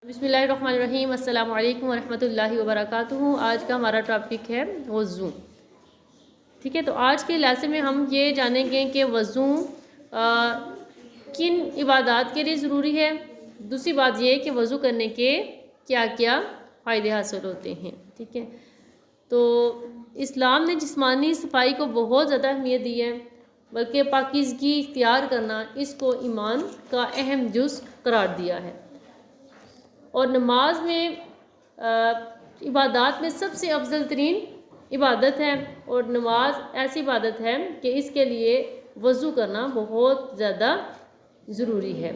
बिस्मिल्लाहिर्रहमानिर्रहीम। अस्सलाम वालेकुम वरहमतुल्लाहि वबरकातुहू। आज का हमारा टॉपिक है वज़ू। ठीक है, तो आज के लेसन में हम ये जानेंगे कि वज़ू किन इबादत के लिए ज़रूरी है। दूसरी बात ये कि वज़ू करने के क्या क्या फ़ायदे हासिल होते हैं। ठीक है, तो इस्लाम ने जिस्मानी सफाई को बहुत ज़्यादा अहमियत दी है, बल्कि पाकीज़गी इख्तियार करना इसको ईमान का अहम जुज़ करार दिया है। और नमाज में इबादत में सबसे अफजल तरीन इबादत है, और नमाज ऐसी इबादत है कि इसके लिए वज़ू करना बहुत ज़्यादा ज़रूरी है।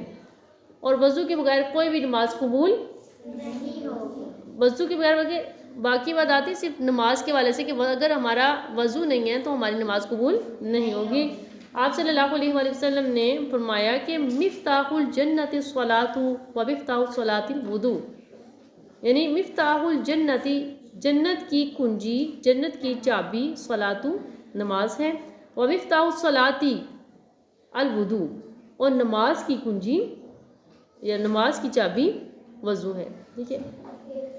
और वज़ू के बगैर कोई भी नमाज कबूल नहीं होगी। वज़ू के बगैर बाकी बात आती सिर्फ नमाज के वाले से कि अगर हमारा वज़ू नहीं है तो हमारी नमाज कबूल नहीं होगी। आप सल्लल्लाहु अलैहि वसल्लम ने फरमाया कि मिफ्ताहुल जन्नति स्वलातु व मिफ्ताहुल स्वलातिल वुदू, यानी मिफ्ताहुल जन्नति जन्नत की कुंजी, जन्नत की चाबी स्वलातु नमाज है, व मिफ्ताहुल स्वलाति अल वुदू, और नमाज की कुंजी या नमाज की चाबी वज़ू है। ठीक है,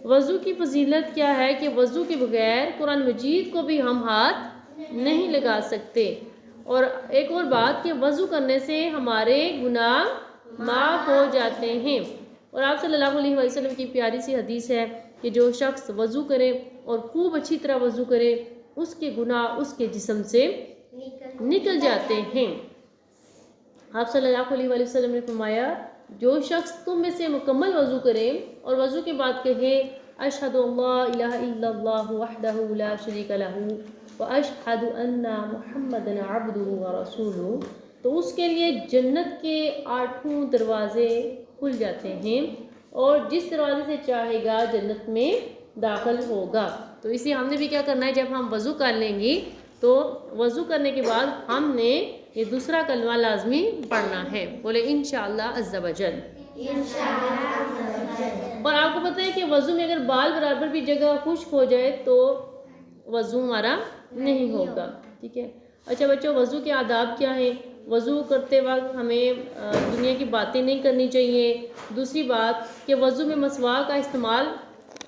वज़ू की फजीलत क्या है कि वज़ू के बगैर कुरान मजीद को भी हम हाथ नहीं लगा सकते। और एक और बात कि वज़ू करने से हमारे गुनाह माफ़ हो जाते हैं। और आप सल्लल्लाहु अलैहि वसल्लम की प्यारी सी हदीस है कि जो शख्स वज़ू करे और खूब अच्छी तरह वज़ू करे, उसके गुनाह उसके जिस्म से निकल जाते हैं। आप सल्लल्लाहु अलैहि वसल्लम ने फरमाया, जो शख्स तुम में से मुकम्मल वज़ू करे और वज़ू के बाद कहे अशहदु अल्ला इलाहा इल्लल्लाहु वहदहु ला शरीका लहू व अशहदु अन्ना मुहम्मदन अब्दुहु व रसूलुहु, तो उसके लिए जन्नत के 8 दरवाज़े खुल जाते हैं, और जिस दरवाज़े से चाहेगा जन्नत में दाखिल होगा। तो इसी हमने भी क्या करना है, जब हम वज़ू कर लेंगे तो वज़ू करने के बाद हमने ये दूसरा कलमा लाजमी पढ़ना है। बोले इंशाअल्लाह अज़्ज़ा वजल। और आपको पता है कि वज़ू में अगर बाल बराबर भी जगह खुश्क हो जाए तो वज़ू हमारा नहीं होगा। ठीक है, अच्छा बच्चों, वज़ू के आदाब क्या हैं? वज़ू करते वक्त हमें दुनिया की बातें नहीं करनी चाहिए। दूसरी बात कि वज़ू में मसवाक का इस्तेमाल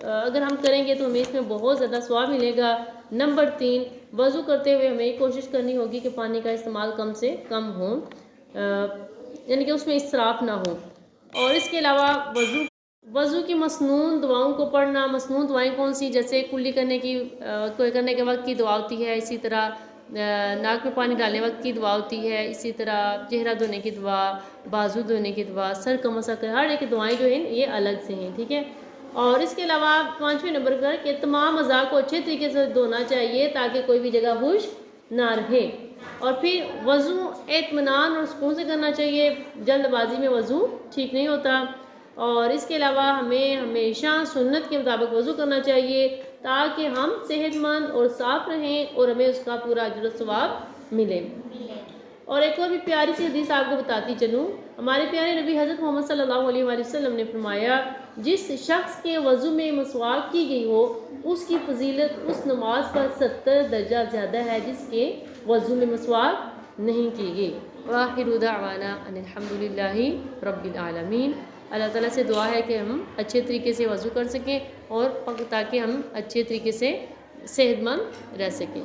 अगर हम करेंगे तो हमें इसमें बहुत ज़्यादा स्वाब मिलेगा। नंबर 3, वज़ू करते हुए हमें कोशिश करनी होगी कि पानी का इस्तेमाल कम से कम हो, यानी कि उसमें इसराफ ना हो। और इसके अलावा वज़ू की मसनून दुआओं को पढ़ना। मसनून दुआएं कौन सी? जैसे कुल्ली करने के वक्त की दुआ होती है, इसी तरह नाक में पानी डालने वक्त की दुआ होती है, इसी तरह चेहरा धोने की दुआ, बाजू धोने की दुआ, सर का मसा कर, हर एक दुआएं जो हैं ये अलग से हैं। ठीक है, और इसके अलावा 5वें नंबर पर कि तमाम अज़ा को अच्छे तरीके से धोना चाहिए ताकि कोई भी जगह खुश्क ना रहे। और फिर वज़ू इत्मीनान और सुकून से करना चाहिए, जल्दबाजी में वज़ू ठीक नहीं होता। और इसके अलावा हमें हमेशा सुन्नत के मुताबिक वज़ू करना चाहिए ताकि हम सेहतमंद और साफ़ रहें और हमें उसका पूरा अजर सवाब मिले। और एक और भी प्यारी सी हदीस आपको बताती चलूँ। हमारे प्यारे नबी हज़रत मोहम्मद सल्लल्लाहु अलैहि वसल्लम ने फरमाया, जिस शख्स के वज़ू में मसवाक की गई हो उसकी फजीलत उस नमाज पर 70 दर्जा ज़्यादा है जिसके वज़ू में मसवाक नहीं की गई। वाखिरु दावाना अनिल हम्दुलिल्लाहि रब्बिल आलमीन। अल्लाह ताला से दुआ है कि हम अच्छे तरीके से वज़ू कर सकें और ताकि हम अच्छे तरीके से सेहतमंद रह सकें।